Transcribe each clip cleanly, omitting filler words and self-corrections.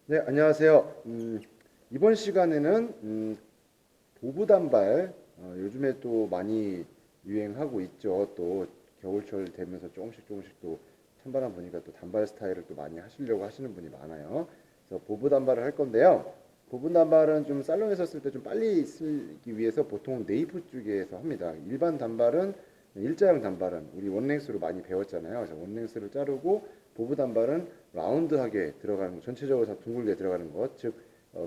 네, 안녕하세요. 이번 시간에는 보부 단발, 요즘에 또 많이 유행하고 있죠. 또 겨울철 되면서 조금씩 조금씩 또 찬바람 보니까 또 단발 스타일을 또 많이 하시려고 하시는 분이 많아요. 그래서 보부 단발을 할 건데요. 보부 단발은 좀 살롱에서 쓸 때 좀 빨리 쓰기 위해서 보통 네이프 쪽에서 합니다. 일반 단발은 일자형 단발은 우리 원랭스로 많이 배웠잖아요. 그래서 원랭스를 자르고 보부 단발은 라운드하게 들어가는 것, 전체적으로 다 둥글게 들어가는 것, 즉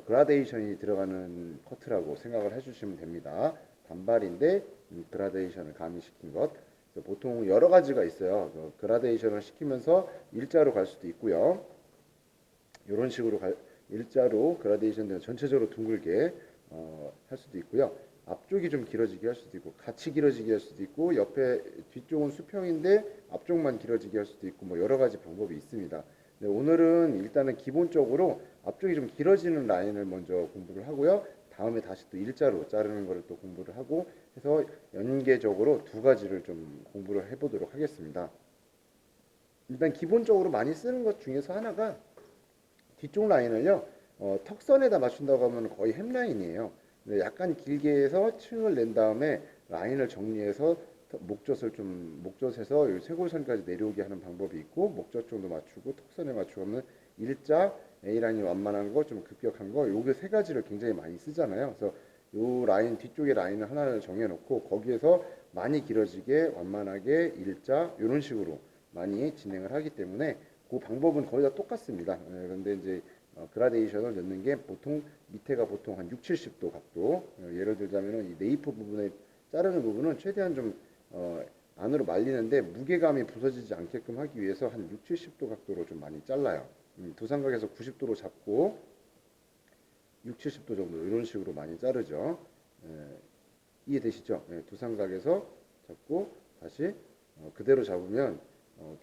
그라데이션이 들어가는 커트라고 생각을 해주시면 됩니다. 단발인데 그라데이션을 가미시킨 것. 그래서 보통 여러 가지가 있어요. 그라데이션을 시키면서 일자로 갈 수도 있고요. 이런 식으로 일자로 그라데이션 되면 전체적으로 둥글게 할 수도 있고요. 앞쪽이 좀 길어지게 할 수도 있고 같이 길어지게 할 수도 있고 옆에 뒤쪽은 수평인데 앞쪽만 길어지게 할 수도 있고 뭐 여러 가지 방법이 있습니다. 네, 오늘은 일단은 기본적으로 앞쪽이 좀 길어지는 라인을 먼저 공부를 하고요. 다음에 다시 또 일자로 자르는 거를 또 공부를 하고 해서 연계적으로 두 가지를 좀 공부를 해보도록 하겠습니다. 일단 기본적으로 많이 쓰는 것 중에서 하나가 뒤쪽 라인을요, 턱선에다 맞춘다고 하면 거의 햄라인이에요. 근데 약간 길게 해서 층을 낸 다음에 라인을 정리해서 목젖에서 이 쇄골선까지 내려오게 하는 방법이 있고 목젖 정도 맞추고 턱선에 맞추고 하면 일자 A 라인이 완만한 거 좀 급격한 거 요게 세 가지를 굉장히 많이 쓰잖아요. 그래서 요 라인 뒤쪽에 라인을 하나를 정해놓고 거기에서 많이 길어지게 완만하게 일자 이런 식으로 많이 진행을 하기 때문에 그 방법은 거의 다 똑같습니다. 그런데 이제 그라데이션을 넣는 게 보통 밑에가 보통 한 6, 70도 각도. 예를 들자면은 이 네이프 부분에 자르는 부분은 최대한 좀 안으로 말리는데 무게감이 부서지지 않게끔 하기 위해서 한 6, 70도 각도로 좀 많이 잘라요. 두삼각에서 90도로 잡고 6, 70도 정도 이런 식으로 많이 자르죠. 이해되시죠? 두삼각에서 잡고 다시 그대로 잡으면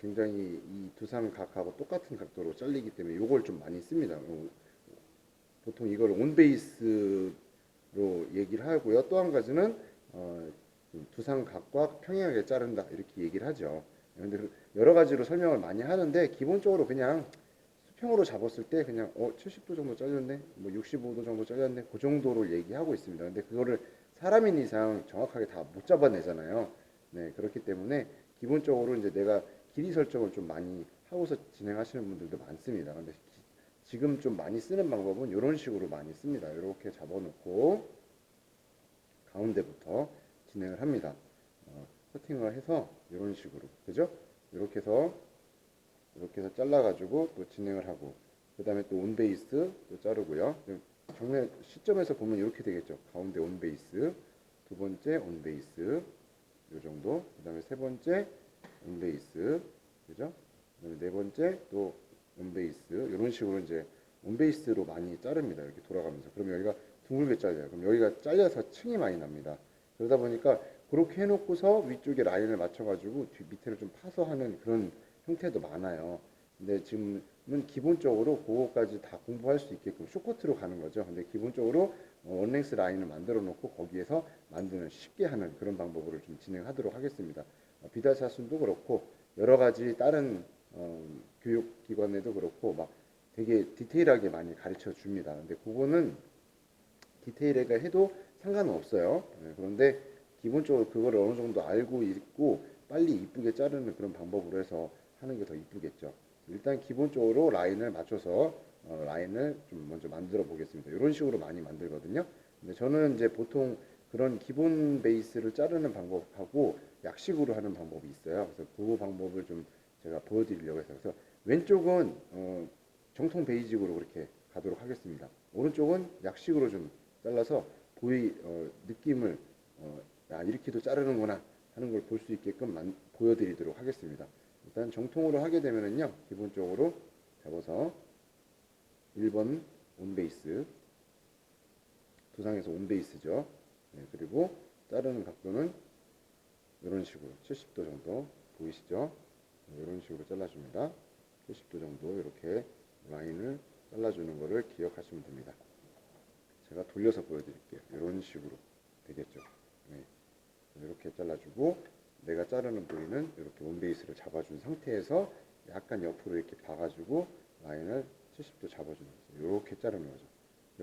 굉장히 이 두삼각하고 똑같은 각도로 잘리기 때문에 이걸 좀 많이 씁니다. 보통 이걸 온베이스로 얘기를 하고요. 또 한 가지는 두삼각과 평행하게 자른다 이렇게 얘기를 하죠. 근데 여러 가지로 설명을 많이 하는데 기본적으로 그냥 수평으로 잡았을 때 그냥 70도 정도 잘렸네, 뭐 65도 정도 잘렸네, 그 정도로 얘기하고 있습니다. 근데 그거를 사람인 이상 정확하게 다 못 잡아내잖아요. 네, 그렇기 때문에 기본적으로 이제 내가 길이 설정을 좀 많이 하고서 진행하시는 분들도 많습니다. 근데 지금 좀 많이 쓰는 방법은 이런 식으로 많이 씁니다. 이렇게 잡아놓고 가운데부터 진행을 합니다. 커팅을 해서 이런 식으로, 그죠? 이렇게 해서 잘라가지고 또 진행을 하고 그 다음에 또 온베이스 또 자르고요. 정면 시점에서 보면 이렇게 되겠죠. 가운데 온베이스, 두 번째 온베이스 요 정도, 그 다음에 세 번째 온베이스, 그죠? 그다음에 네 번째 또 온베이스 이런 식으로 이제 온베이스로 많이 자릅니다. 이렇게 돌아가면서. 그럼 여기가 둥글게 잘려요. 그럼 여기가 잘려서 층이 많이 납니다. 그러다 보니까 그렇게 해놓고서 위쪽에 라인을 맞춰가지고 뒤 밑에를 좀 파서 하는 그런 형태도 많아요. 근데 지금은 기본적으로 그거까지 다 공부할 수 있게끔 쇼커트로 가는 거죠. 근데 기본적으로 원랭스 라인을 만들어 놓고 거기에서 만드는 쉽게 하는 그런 방법으로 좀 진행하도록 하겠습니다. 비달사순도 그렇고 여러 가지 다른 교육기관에도 그렇고 막 되게 디테일하게 많이 가르쳐 줍니다. 근데 그거는 디테일하게 해도 상관은 없어요. 그런데 기본적으로 그걸 어느 정도 알고 있고 빨리 이쁘게 자르는 그런 방법으로 해서 하는 게 더 이쁘겠죠. 일단 기본적으로 라인을 맞춰서 라인을 좀 먼저 만들어 보겠습니다. 이런 식으로 많이 만들거든요. 근데 저는 이제 보통 그런 기본 베이스를 자르는 방법하고 약식으로 하는 방법이 있어요. 그래서 그 방법을 좀 제가 보여드리려고 해서 그래서 왼쪽은 정통 베이직으로 그렇게 가도록 하겠습니다. 오른쪽은 약식으로 좀 잘라서 느낌을 이렇게도 자르는구나 하는 걸 볼 수 있게끔 보여드리도록 하겠습니다. 일단 정통으로 하게 되면은요, 기본적으로 잡아서 1번 온베이스, 두상에서 온베이스죠. 네, 그리고 자르는 각도는 이런 식으로 70도 정도 보이시죠? 네, 이런 식으로 잘라줍니다. 70도 정도 이렇게 라인을 잘라주는 것을 기억하시면 됩니다. 제가 돌려서 보여드릴게요. 이런 식으로 되겠죠. 네, 이렇게 잘라주고 내가 자르는 부위는 이렇게 온베이스를 잡아준 상태에서 약간 옆으로 이렇게 봐가지고 라인을 70도 잡아주는 거죠. 이렇게 자르는 거죠.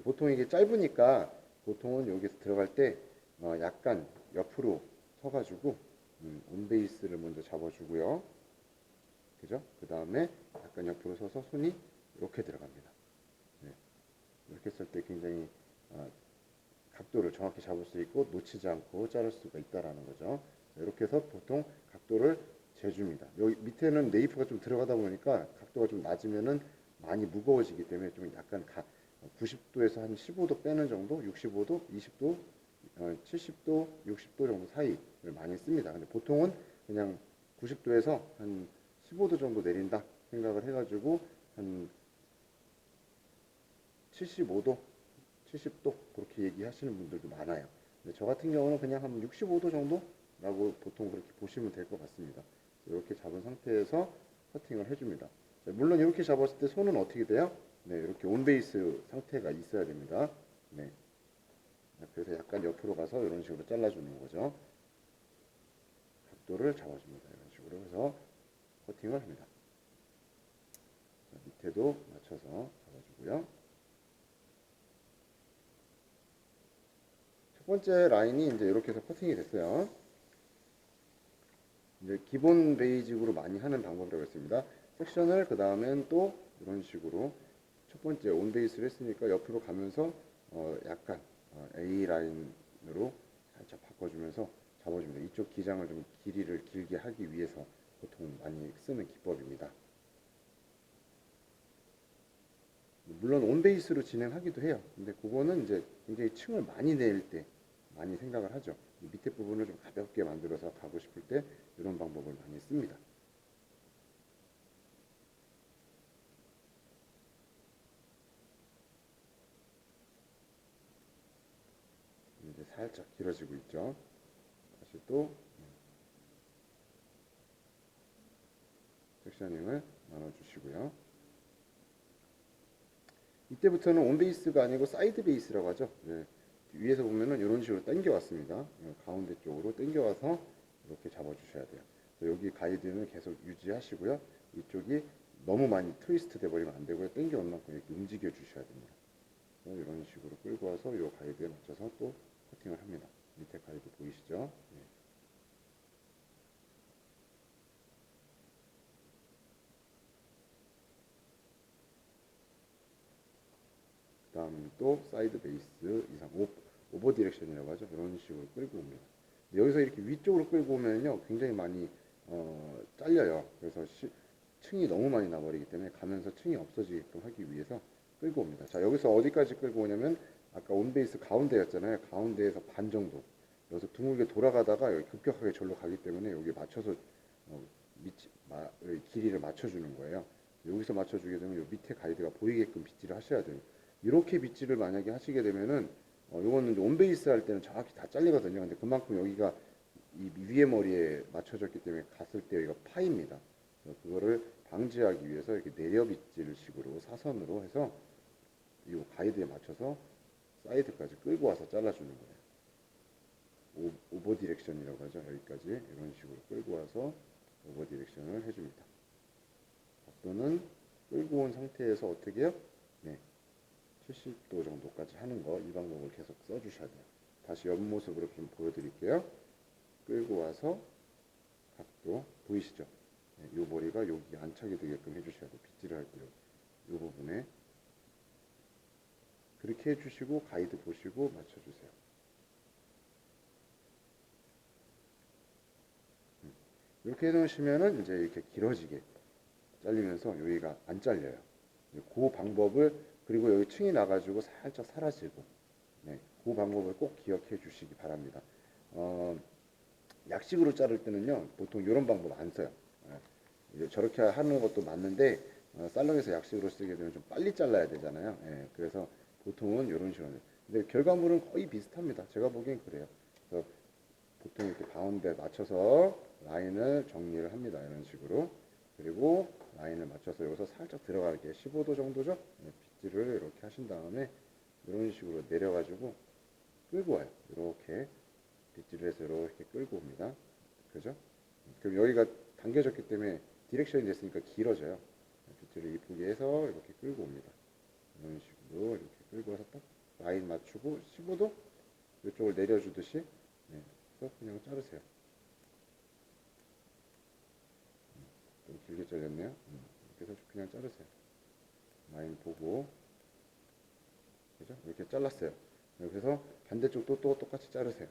보통 이게 짧으니까 보통은 여기서 들어갈 때 약간 옆으로 서가지고 온베이스를 먼저 잡아주고요. 그죠? 그 다음에 약간 옆으로 서서 손이 이렇게 들어갑니다. 네. 이렇게 쓸 때 굉장히 각도를 정확히 잡을 수 있고 놓치지 않고 자를 수가 있다라는 거죠. 이렇게 해서 보통 각도를 재줍니다. 여기 밑에는 네이프가 좀 들어가다 보니까 각도가 좀 낮으면은 많이 무거워지기 때문에 좀 약간 90도에서 한 15도 빼는 정도, 65도, 20도, 70도, 60도 정도 사이를 많이 씁니다. 근데 보통은 그냥 90도에서 한 15도 정도 내린다 생각을 해가지고 한 75도, 70도 그렇게 얘기하시는 분들도 많아요. 근데 저 같은 경우는 그냥 한 65도 정도라고 보통 그렇게 보시면 될 것 같습니다. 이렇게 잡은 상태에서 커팅을 해줍니다. 물론 이렇게 잡았을 때 손은 어떻게 돼요? 네, 이렇게 온베이스 상태가 있어야 됩니다. 네. 그래서 약간 옆으로 가서 이런 식으로 잘라주는 거죠. 각도를 잡아줍니다. 이런 식으로 해서 커팅을 합니다. 자, 밑에도 맞춰서 잡아주고요. 첫 번째 라인이 이제 이렇게 해서 커팅이 됐어요. 이제 기본 베이직으로 많이 하는 방법이라고 했습니다. 섹션을 그 다음엔 또 이런 식으로 첫 번째 온 베이스를 했으니까 옆으로 가면서 약간 A 라인으로 살짝 바꿔주면서 잡아줍니다. 이쪽 기장을 좀 길이를 길게 하기 위해서 보통 많이 쓰는 기법입니다. 물론 온 베이스로 진행하기도 해요. 근데 그거는 이제 굉장히 층을 많이 낼 때 많이 생각을 하죠. 밑에 부분을 좀 가볍게 만들어서 가고 싶을 때 이런 방법을 많이 씁니다. 이제 살짝 길어지고 있죠. 다시 또 섹셔닝을 나눠주시고요. 이때부터는 온 베이스가 아니고 사이드 베이스라고 하죠. 네. 위에서 보면은 이런 식으로 당겨 왔습니다. 가운데 쪽으로 당겨 와서 이렇게 잡아주셔야 돼요. 여기 가이드는 계속 유지하시고요. 이쪽이 너무 많이 트위스트 돼버리면 안 되고요. 당겨 온 만큼 이렇게 움직여 주셔야 됩니다. 이런 식으로 끌고 와서 이 가이드에 맞춰서 또 커팅을 합니다. 밑에 가이드 보이시죠? 네. 그 다음 또 사이드 베이스 이상 오버 디렉션이라고 하죠. 이런 식으로 끌고 옵니다. 여기서 이렇게 위쪽으로 끌고 오면요 굉장히 많이 잘려요. 그래서 층이 너무 많이 나버리기 때문에 가면서 층이 없어지게끔 하기 위해서 끌고 옵니다. 자, 여기서 어디까지 끌고 오냐면 아까 온베이스 가운데였잖아요. 가운데에서 반 정도. 여기서 둥글게 돌아가다가 여기 급격하게 절로 가기 때문에 여기 맞춰서 길이를 맞춰주는 거예요. 여기서 맞춰주게 되면 요 밑에 가이드가 보이게끔 빗질을 하셔야 돼요. 이렇게 빗질을 만약에 하시게 되면은 요거는 이제 온베이스 할 때는 정확히 다 잘리거든요. 근데 그만큼 여기가 이 위에 머리에 맞춰졌기 때문에 갔을 때 여기가 파입니다. 그거를 방지하기 위해서 이렇게 내려 빗질 식으로 사선으로 해서 이 가이드에 맞춰서 사이드까지 끌고 와서 잘라주는 거예요. 오버 디렉션이라고 하죠. 여기까지 이런 식으로 끌고 와서 오버 디렉션을 해줍니다. 각도는 끌고 온 상태에서 어떻게 해요? 네, 70도 정도까지 하는 거 이 방법을 계속 써주셔야 돼요. 다시 옆모습으로 좀 보여드릴게요. 끌고 와서 각도 보이시죠? 네, 이 머리가 여기 안착이 되게끔 해주셔야 돼요. 빗질을 할 때 이 부분에 그렇게 해주시고 가이드 보시고 맞춰주세요. 이렇게 해놓으시면은 이제 이렇게 길어지게 잘리면서 여기가 안 잘려요. 그 방법을 그리고 여기 층이 나가지고 살짝 사라지고 네, 그 방법을 꼭 기억해 주시기 바랍니다. 약식으로 자를 때는요 보통 이런 방법 안 써요. 이제 저렇게 하는 것도 맞는데 살롱에서 약식으로 쓰게 되면 좀 빨리 잘라야 되잖아요. 그래서 보통은 이런 식으로 해요. 근데 결과물은 거의 비슷합니다. 제가 보기엔 그래요. 그래서 보통 이렇게 가운데 맞춰서 라인을 정리를 합니다. 이런 식으로. 그리고 라인을 맞춰서 여기서 살짝 들어가게 15도 정도죠. 빗질을 이렇게 하신 다음에 이런 식으로 내려가지고 끌고 와요. 이렇게 빗질을 해서 이렇게 끌고 옵니다. 그죠? 그럼 여기가 당겨졌기 때문에 디렉션이 됐으니까 길어져요. 빗을 이쁘게 해서 이렇게 끌고 옵니다. 이런 식으로 이렇게 끌고 와서 딱 라인 맞추고 15도 이쪽을 내려주듯이 네, 그래서 그냥 자르세요. 좀 길게 잘렸네요. 그래서 그냥 자르세요. 라인 보고 그죠? 이렇게 잘랐어요. 그래서 반대쪽도 또 똑같이 자르세요.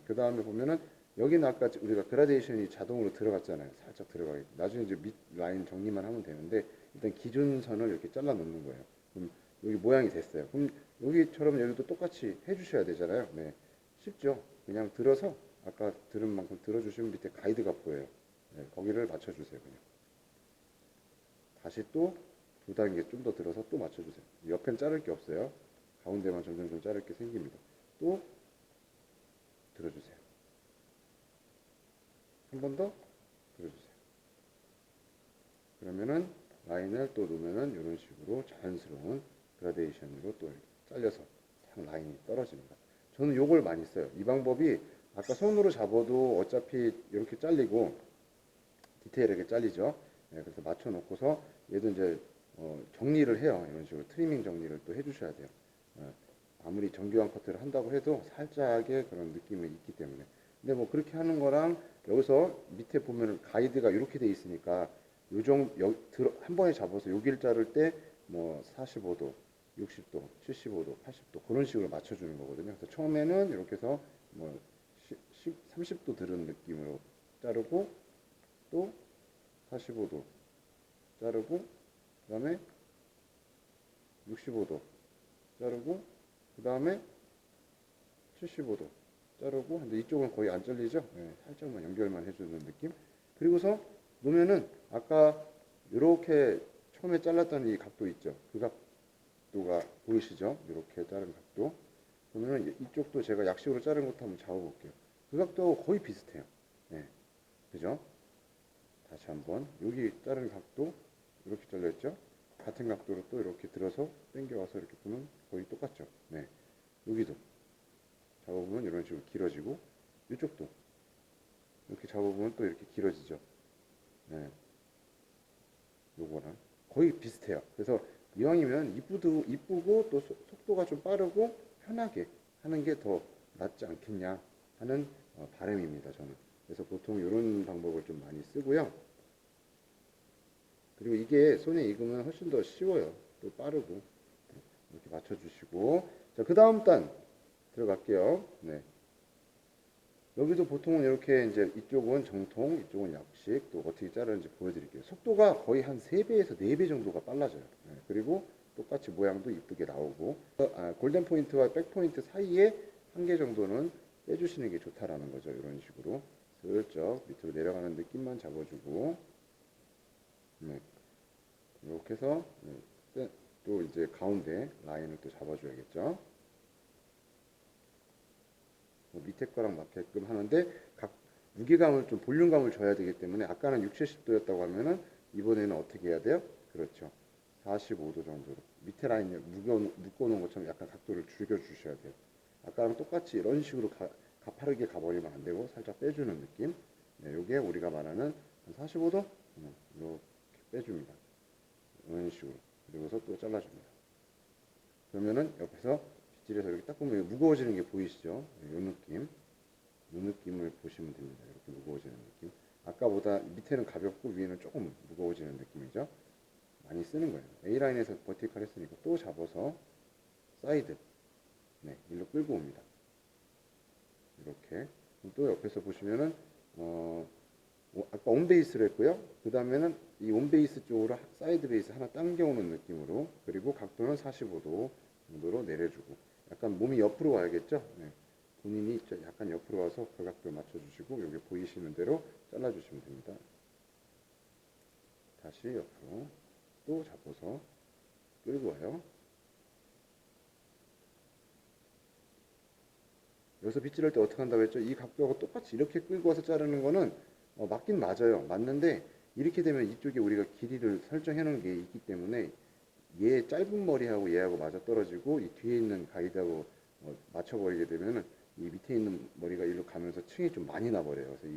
그 다음에 보면은 여기는 아까 우리가 그라데이션이 자동으로 들어갔잖아요. 살짝 들어가게. 나중에 이제 밑 라인 정리만 하면 되는데 일단 기준선을 이렇게 잘라 놓는 거예요. 그럼 여기 모양이 됐어요. 그럼 여기처럼 여기도 똑같이 해주셔야 되잖아요. 네, 쉽죠. 그냥 들어서 아까 들은 만큼 들어주시면 밑에 가이드가 보여요. 네, 거기를 맞춰주세요. 그냥 다시 또 두 단계 좀 더 들어서 또 맞춰주세요. 옆엔 자를 게 없어요. 가운데만 점점 좀 자를 게 생깁니다. 또 들어주세요. 한 번 더 들어주세요. 그러면은 라인을 또 놓으면은 이런 식으로 자연스러운 그라데이션으로 또 잘려서 딱 라인이 떨어집니다. 저는 요걸 많이 써요. 이 방법이 아까 손으로 잡아도 어차피 이렇게 잘리고 디테일하게 잘리죠. 네, 그래서 맞춰 놓고서 얘도 이제 정리를 해요. 이런 식으로 트리밍 정리를 또 해주셔야 돼요. 아무리 정교한 커트를 한다고 해도 살짝의 그런 느낌이 있기 때문에. 근데 뭐 그렇게 하는 거랑 여기서 밑에 보면 가이드가 이렇게 돼 있으니까 요정 한 번에 잡아서 여기를 자를 때 뭐 45도, 60도, 75도, 80도 그런 식으로 맞춰주는 거거든요. 그래서 처음에는 이렇게 해서 뭐 30도 들은 느낌으로 자르고 또 45도 자르고 그다음에 65도 자르고 그 다음에 75도 자르고 근데 이쪽은 거의 안 잘리죠. 네, 살짝만 연결만 해주는 느낌. 그리고서 놓으면은 아까 이렇게 처음에 잘랐던 이 각도 있죠. 그 각도가 보이시죠? 이렇게 자른 각도. 그러면은 이쪽도 제가 약식으로 자른 것도 한번 잡아볼게요. 그 각도하고 거의 비슷해요. 네, 그죠? 다시 한번 여기 자른 각도 이렇게 잘렸죠? 같은 각도로 또 이렇게 들어서 당겨와서 이렇게 보면 거의 똑같죠. 네, 여기도 잡아보면 이런 식으로 길어지고 이쪽도 이렇게 잡아보면 또 이렇게 길어지죠. 네, 요거랑 거의 비슷해요. 그래서 이왕이면 이쁘고 또 속도가 좀 빠르고 편하게 하는 게 더 낫지 않겠냐 하는 바람입니다. 저는. 그래서 보통 이런 방법을 좀 많이 쓰고요. 그리고 이게 손에 익으면 훨씬 더 쉬워요. 또 빠르고 이렇게 맞춰주시고 자, 그 다음 단 들어갈게요. 네. 여기도 보통은 이렇게 이제 이쪽은 정통, 이쪽은 약식 또 어떻게 자르는지 보여드릴게요. 속도가 거의 한 3배에서 4배 정도가 빨라져요. 네. 그리고 똑같이 모양도 이쁘게 나오고 골든 포인트와 백 포인트 사이에 한 개 정도는 빼주시는 게 좋다라는 거죠. 이런 식으로 슬쩍 밑으로 내려가는 느낌만 잡아주고 네. 이렇게 해서 네. 또 이제 가운데 라인을 또 잡아줘야겠죠. 밑에 거랑 맞게끔 하는데 각 무게감을 좀 볼륨감을 줘야 되기 때문에 아까는 6, 70도였다고 하면은 이번에는 어떻게 해야 돼요? 그렇죠. 45도 정도로 밑에 라인을 묶어놓은 것처럼 약간 각도를 줄여 주셔야 돼요. 아까랑 똑같이 이런 식으로 가파르게 가버리면 안 되고 살짝 빼주는 느낌. 네, 요게 우리가 말하는 45도 이렇게 빼줍니다. 이런 식으로 그리고서 또 잘라줍니다. 그러면은 옆에서 빗질해서 이렇게 딱 보면 무거워지는 게 보이시죠? 이 느낌, 이 느낌을 보시면 됩니다. 이렇게 무거워지는 느낌. 아까보다 밑에는 가볍고 위에는 조금 무거워지는 느낌이죠. 많이 쓰는 거예요. A라인에서 버티컬 했으니까 또 잡아서 사이드, 네, 일로 끌고 옵니다. 이렇게. 또 옆에서 보시면은 아까 온 베이스를 했고요. 그 다음에는 이 온 베이스 쪽으로 사이드 베이스 하나 당겨오는 느낌으로 그리고 각도는 45도 정도로 내려주고 약간 몸이 옆으로 와야겠죠. 네. 본인이 약간 옆으로 와서 그 각도를 맞춰주시고 여기 보이시는 대로 잘라주시면 됩니다. 다시 옆으로 또 잡아서 끌고 와요. 여기서 빗질할 때 어떻게 한다고 했죠? 이 각도하고 똑같이 이렇게 끌고 와서 자르는 거는 맞긴 맞아요. 맞는데 이렇게 되면 이쪽에 우리가 길이를 설정해 놓은 게 있기 때문에 얘 짧은 머리하고 얘하고 맞아 떨어지고 이 뒤에 있는 가이드하고 맞춰버리게 되면은 이 밑에 있는 머리가 일로 가면서 층이 좀 많이 나버려요. 그래서